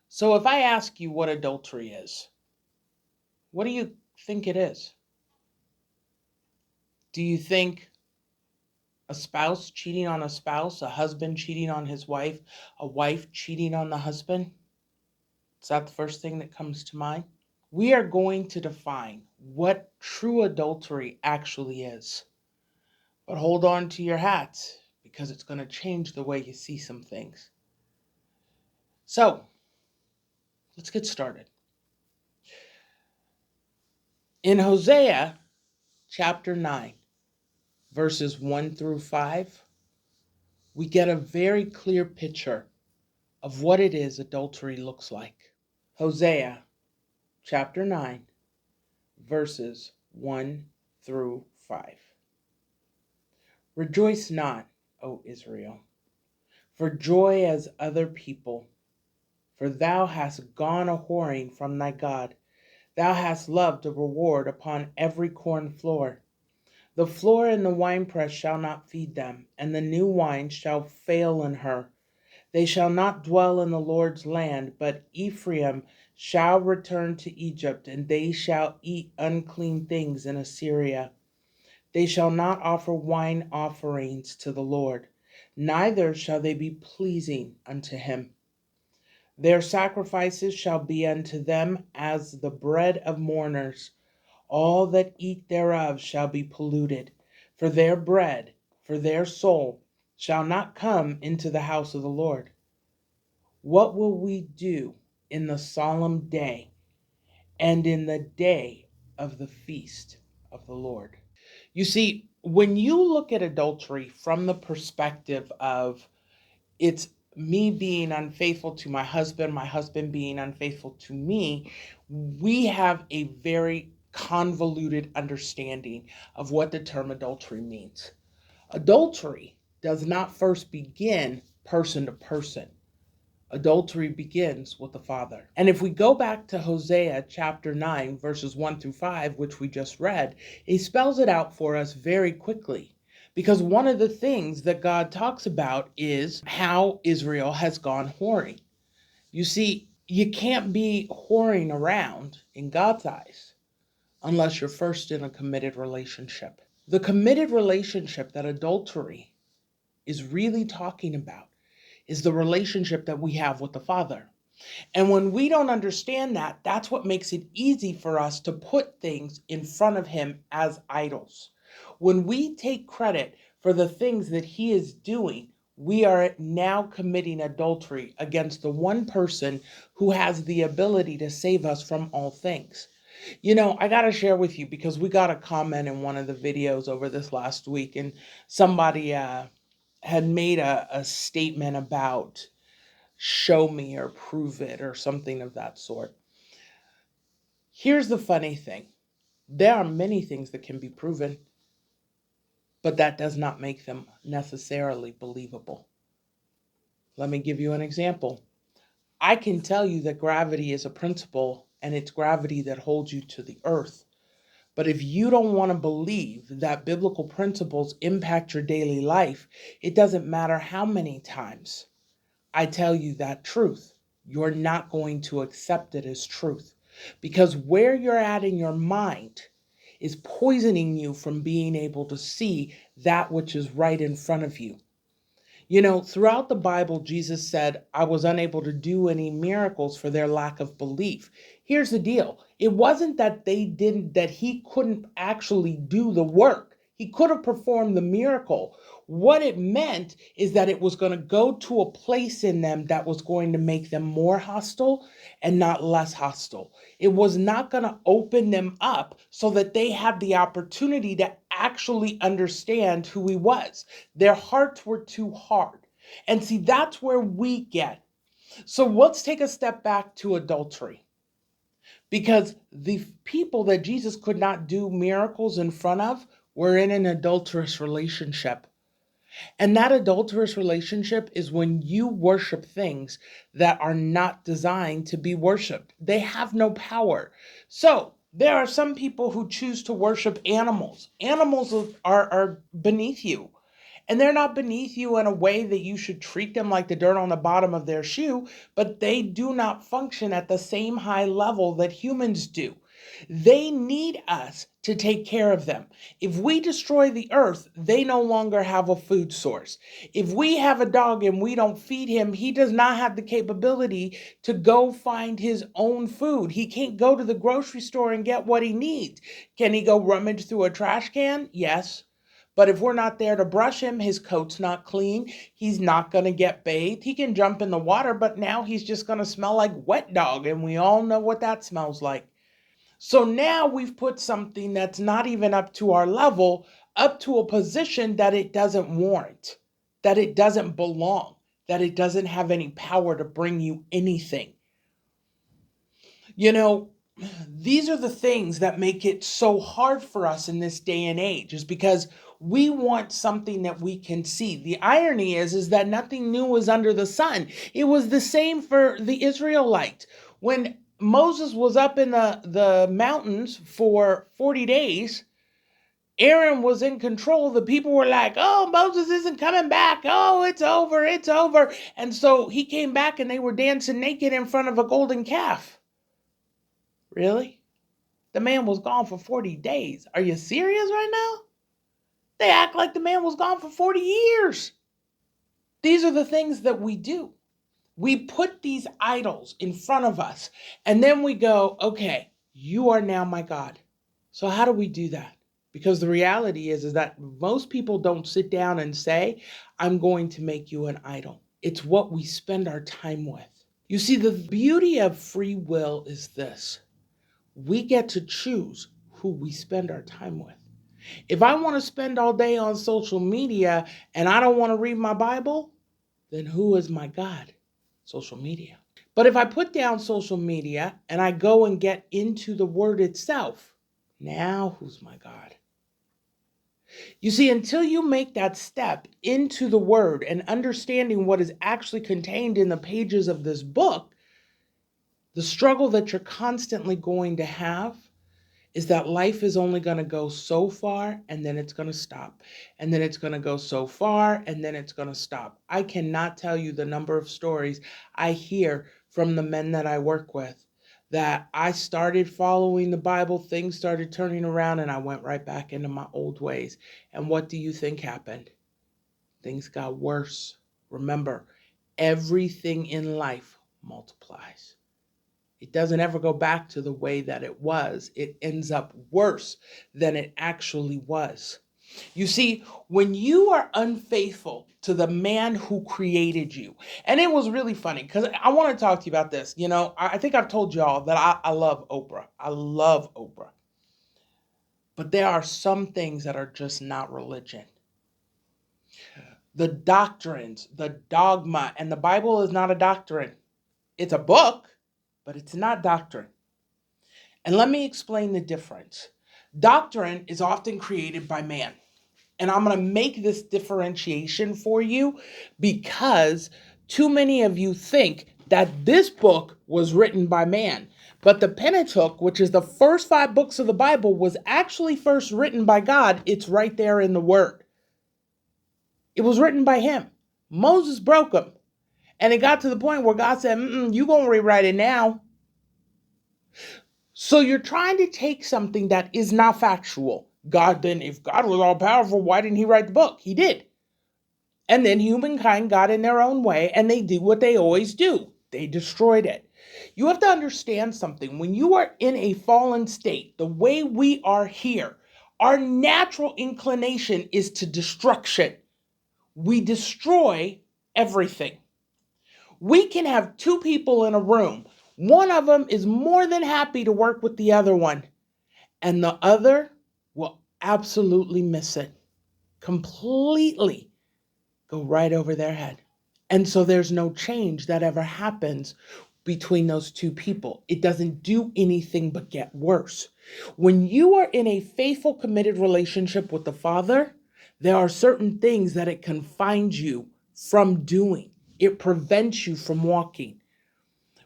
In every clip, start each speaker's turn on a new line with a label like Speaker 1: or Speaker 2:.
Speaker 1: So if I ask you what adultery is, what do you think it is? Do you think a spouse cheating on a spouse, a husband cheating on his wife, a wife cheating on the husband? Is that the first thing that comes to mind? We are going to define what true adultery actually is. But hold on to your hats because it's going to change the way you see some things. So, let's get started. In Hosea chapter 9, verses 1 through 5, we get a very clear picture of what it is adultery looks like. Hosea chapter 9, verses 1 through 5. Rejoice not, O Israel, for joy as other people, for thou hast gone a whoring from thy God. Thou hast loved a reward upon every corn floor. The floor and the winepress shall not feed them, and the new wine shall fail in her. They shall not dwell in the Lord's land, but Ephraim shall return to Egypt, and they shall eat unclean things in Assyria. They shall not offer wine offerings to the Lord, neither shall they be pleasing unto him. Their sacrifices shall be unto them as the bread of mourners. All that eat thereof shall be polluted. For their bread, for their soul, shall not come into the house of the Lord. What will we do in the solemn day and in the day of the feast of the Lord? You see, when you look at adultery from the perspective of it's me being unfaithful to my husband being unfaithful to me, we have a very convoluted understanding of what the term adultery means. Adultery does not first begin person to person. Adultery begins with the Father. And if we go back to Hosea chapter 9, verses 1 through 5, which we just read, he spells it out for us very quickly. Because one of the things that God talks about is how Israel has gone whoring. You see, you can't be whoring around in God's eyes unless you're first in a committed relationship. The committed relationship that adultery is really talking about is the relationship that we have with the Father. And when we don't understand that, that's what makes it easy for us to put things in front of him as idols. When we take credit for the things that he is doing, we are now committing adultery against the one person who has the ability to save us from all things. You know, I got to share with you because we got a comment in one of the videos over this last week, and somebody had made a statement about show me or prove it or something of that sort. Here's the funny thing. There are many things that can be proven, but that does not make them necessarily believable. Let me give you an example. I can tell you that gravity is a principle and it's gravity that holds you to the earth. But if you don't want to believe that biblical principles impact your daily life, it doesn't matter how many times I tell you that truth, you're not going to accept it as truth. Because where you're at in your mind is poisoning you from being able to see that which is right in front of you. You know, throughout the Bible, Jesus said, I was unable to do any miracles for their lack of belief. Here's the deal. It wasn't that that he couldn't actually do the work. He could have performed the miracle. What it meant is that it was going to go to a place in them that was going to make them more hostile and not less hostile. It was not going to open them up so that they had the opportunity to actually understand who he was. Their hearts were too hard. And see, that's where we get. So let's take a step back to adultery. Because the people that Jesus could not do miracles in front of were in an adulterous relationship. And that adulterous relationship is when you worship things that are not designed to be worshiped. They have no power. So there are some people who choose to worship animals. Animals are beneath you. And they're not beneath you in a way that you should treat them like the dirt on the bottom of their shoe, but they do not function at the same high level that humans do. They need us to take care of them. If we destroy the earth, they no longer have a food source. If we have a dog and we don't feed him, he does not have the capability to go find his own food. He can't go to the grocery store and get what he needs. Can he go rummage through a trash can? Yes. But if we're not there to brush him, his coat's not clean. He's not going to get bathed. He can jump in the water, but now he's just going to smell like wet dog. And we all know what that smells like. So now we've put something that's not even up to our level, up to a position that it doesn't warrant, that it doesn't belong, that it doesn't have any power to bring you anything. You know, these are the things that make it so hard for us in this day and age, is because we want something that we can see. The irony is that nothing new is under the sun. It was the same for the Israelites. When Moses was up in the mountains for 40 days, Aaron was in control. The people were like, oh, Moses isn't coming back. Oh, it's over. It's over. And so he came back and they were dancing naked in front of a golden calf. Really? The man was gone for 40 days. Are you serious right now? They act like the man was gone for 40 years. These are the things that we do. We put these idols in front of us, and then we go, okay, you are now my God. So how do we do that? Because the reality is that most people don't sit down and say, I'm going to make you an idol. It's what we spend our time with. You see, the beauty of free will is this. We get to choose who we spend our time with. If I want to spend all day on social media and I don't want to read my Bible, then who is my God? Social media. But if I put down social media and I go and get into the word itself, now who's my God? You see, until you make that step into the word and understanding what is actually contained in the pages of this book, the struggle that you're constantly going to have is that life is only going to go so far and then it's going to stop. And then it's going to go so far and then it's going to stop. I cannot tell you the number of stories I hear from the men that I work with that I started following the Bible, things started turning around, and I went right back into my old ways. And what do you think happened? Things got worse. Remember, everything in life multiplies. It doesn't ever go back to the way that it was. It ends up worse than it actually was. You see, when you are unfaithful to the man who created you, and it was really funny because I want to talk to you about this. You know, I think I've told y'all that I love Oprah. I love Oprah. But there are some things that are just not religion. The doctrines, the dogma, and the Bible is not a doctrine. It's a book, but it's not doctrine. And let me explain the difference. Doctrine is often created by man. And I'm going to make this differentiation for you because too many of you think that this book was written by man. But the Pentateuch, which is the first 5 books of the Bible, was actually first written by God. It's right there in the Word. It was written by him. Moses broke them. And it got to the point where God said, you're going to rewrite it now. So you're trying to take something that is not factual. If God was all powerful, why didn't he write the book? He did. And then humankind got in their own way and they did what they always do. They destroyed it. You have to understand something. When you are in a fallen state, the way we are here, our natural inclination is to destruction. We destroy everything. We can have 2 people in a room. One of them is more than happy to work with the other one, and the other will absolutely miss it. Completely go right over their head. And so there's no change that ever happens between those 2 people. It doesn't do anything but get worse. When you are in a faithful, committed relationship with the Father, there are certain things that it confines you from doing. It prevents you from walking.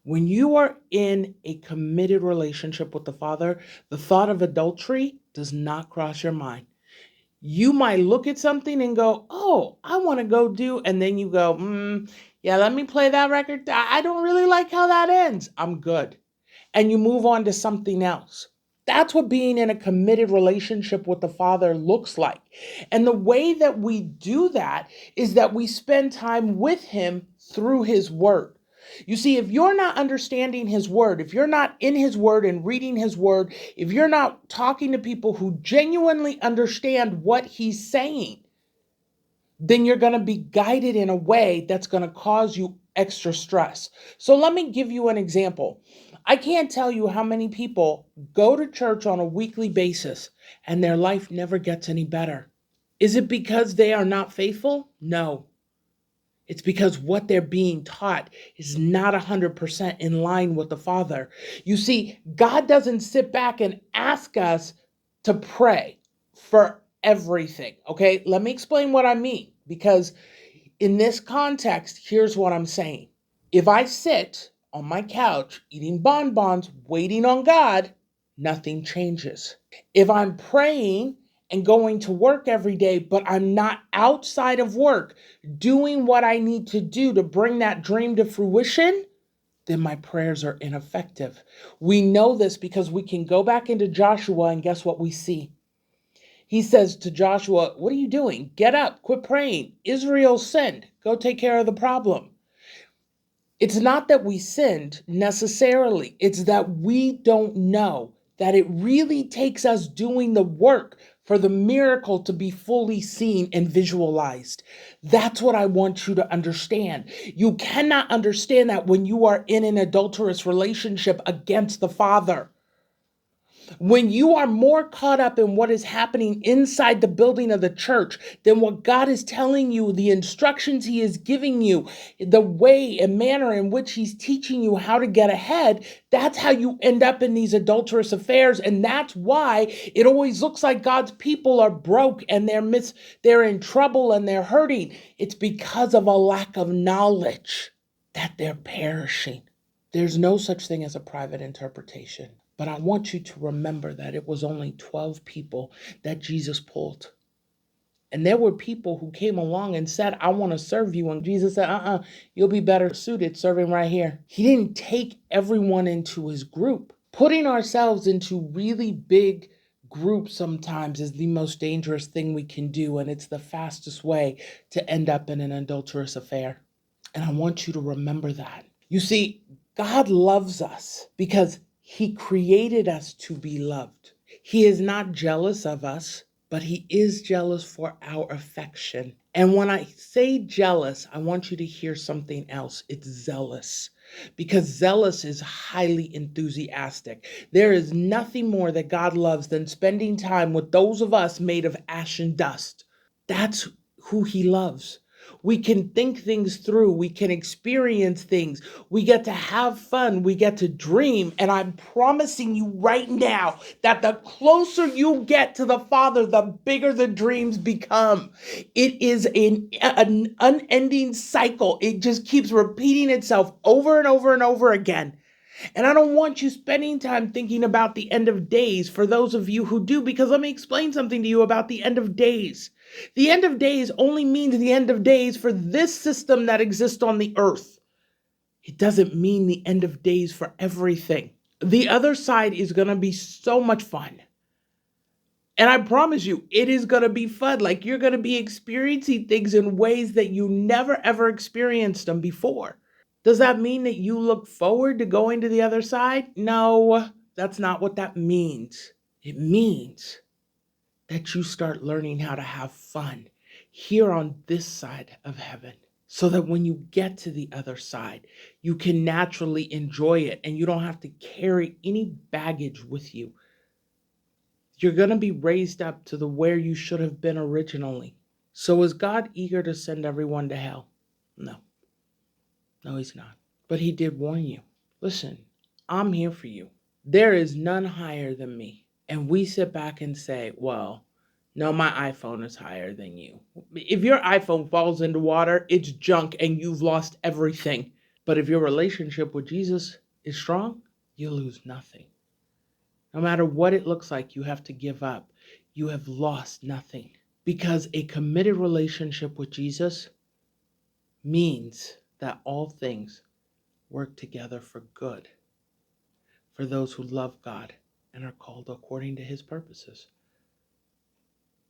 Speaker 1: When you are in a committed relationship with the Father, the thought of adultery does not cross your mind. You might look at something and go, oh, I want to go do, and then you go, yeah, let me play that record. I don't really like how that ends. I'm good. And you move on to something else. That's what being in a committed relationship with the Father looks like. And the way that we do that is that we spend time with Him through His Word. You see, if you're not understanding His Word, if you're not in His Word and reading His Word, if you're not talking to people who genuinely understand what He's saying, then you're going to be guided in a way that's going to cause you extra stress. So let me give you an example. I can't tell you how many people go to church on a weekly basis and their life never gets any better. Is it because they are not faithful? No. It's because what they're being taught is not 100% in line with the Father. You see, God doesn't sit back and ask us to pray for everything. Okay, let me explain what I mean. Because in this context, here's what I'm saying. If I sit on my couch eating bonbons, waiting on God, nothing changes. If I'm praying and going to work every day, but I'm not outside of work doing what I need to do to bring that dream to fruition, then my prayers are ineffective. We know this because we can go back into Joshua and guess what we see? He says to Joshua, what are you doing? Get up, quit praying. Israel sinned. Go take care of the problem. It's not that we sinned necessarily. It's that we don't know that it really takes us doing the work for the miracle to be fully seen and visualized. That's what I want you to understand. You cannot understand that when you are in an adulterous relationship against the Father. When you are more caught up in what is happening inside the building of the church than what God is telling you, the instructions He is giving you, the way and manner in which He's teaching you how to get ahead, that's how you end up in these adulterous affairs. And that's why it always looks like God's people are broke and they're in trouble and they're hurting. It's because of a lack of knowledge that they're perishing. There's no such thing as a private interpretation. But I want you to remember that it was only 12 people that Jesus pulled. And there were people who came along and said, I want to serve you. And Jesus said, you'll be better suited serving right here. He didn't take everyone into His group. Putting ourselves into really big groups sometimes is the most dangerous thing we can do. And it's the fastest way to end up in an adulterous affair. And I want you to remember that. You see, God loves us because He created us to be loved. He is not jealous of us, but He is jealous for our affection. And when I say jealous, I want you to hear something else. It's zealous. Because zealous is highly enthusiastic. There is nothing more that God loves than spending time with those of us made of ash and dust. That's who He loves. We can think things through. We can experience things. We get to have fun. We get to dream. And I'm promising you right now that the closer you get to the Father, the bigger the dreams become. It is an unending cycle. It just keeps repeating itself over and over and over again. And I don't want you spending time thinking about the end of days for those of you who do, because let me explain something to you about the end of days. The end of days only means the end of days for this system that exists on the earth. It doesn't mean the end of days for everything. The other side is going to be so much fun. And I promise you, it is going to be fun. Like you're going to be experiencing things in ways that you never ever experienced them before. Does that mean that you look forward to going to the other side? No, that's not what that means. It means that you start learning how to have fun here on this side of heaven, so that when you get to the other side, you can naturally enjoy it and you don't have to carry any baggage with you. You're going to be raised up to the where you should have been originally. So is God eager to send everyone to hell? No. No, He's not. But He did warn you. Listen, I'm here for you. There is none higher than me. And we sit back and say, well, no, my iPhone is higher than you. If your iPhone falls into water, it's junk and you've lost everything. But if your relationship with Jesus is strong, you lose nothing. No matter what it looks like you have to give up, you have lost nothing. Because a committed relationship with Jesus means that all things work together for good for those who love God and are called according to his purposes.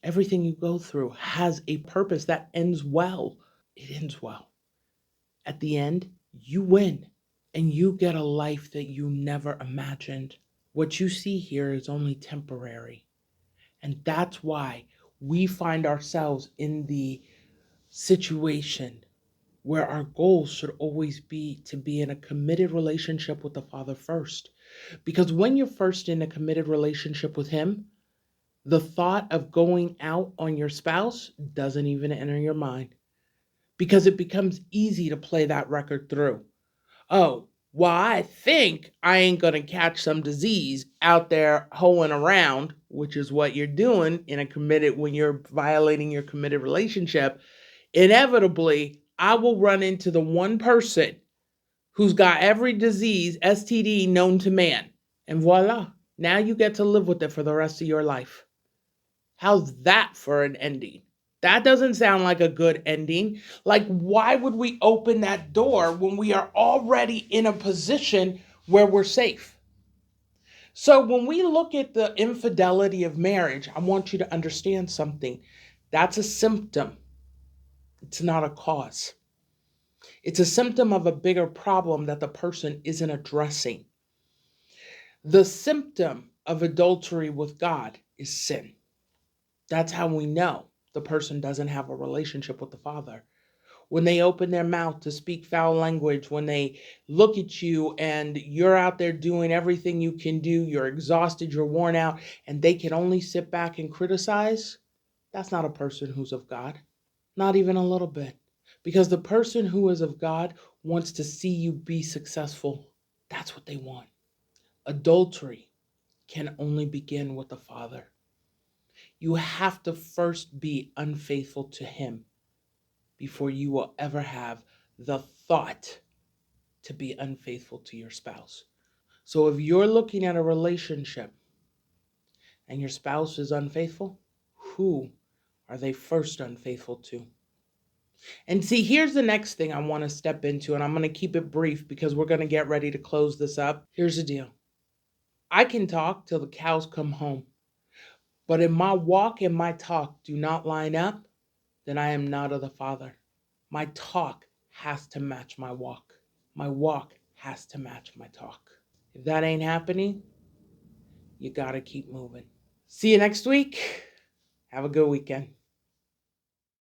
Speaker 1: Everything you go through has a purpose that ends well. It ends well. At the end, you win and you get a life that you never imagined. What you see here is only temporary. And that's why we find ourselves in the situation where our goal should always be to be in a committed relationship with the Father first. Because when you're first in a committed relationship with him, the thought of going out on your spouse doesn't even enter your mind, because it becomes easy to play that record through. Oh, well, I think I ain't going to catch some disease out there hoeing around, which is what you're doing in a committed, when you're violating your committed relationship. Inevitably, I will run into the one person who's got every disease, STD known to man. And voila, now you get to live with it for the rest of your life. How's that for an ending? That doesn't sound like a good ending. Like, why would we open that door when we are already in a position where we're safe? So, when we look at the infidelity of marriage, I want you to understand something. That's a symptom, it's not a cause. It's a symptom of a bigger problem that the person isn't addressing. The symptom of adultery with God is sin. That's how we know the person doesn't have a relationship with the Father. When they open their mouth to speak foul language, when they look at you and you're out there doing everything you can do, you're exhausted, you're worn out, and they can only sit back and criticize, that's not a person who's of God. Not even a little bit. Because the person who is of God wants to see you be successful. That's what they want. Adultery can only begin with the Father. You have to first be unfaithful to him before you will ever have the thought to be unfaithful to your spouse. So if you're looking at a relationship and your spouse is unfaithful, who are they first unfaithful to? And see, here's the next thing I want to step into, and I'm going to keep it brief because we're going to get ready to close this up. Here's the deal. I can talk till the cows come home, but if my walk and my talk do not line up, then I am not of the Father. My talk has to match my walk. My walk has to match my talk. If that ain't happening, you got to keep moving. See you next week. Have a good weekend.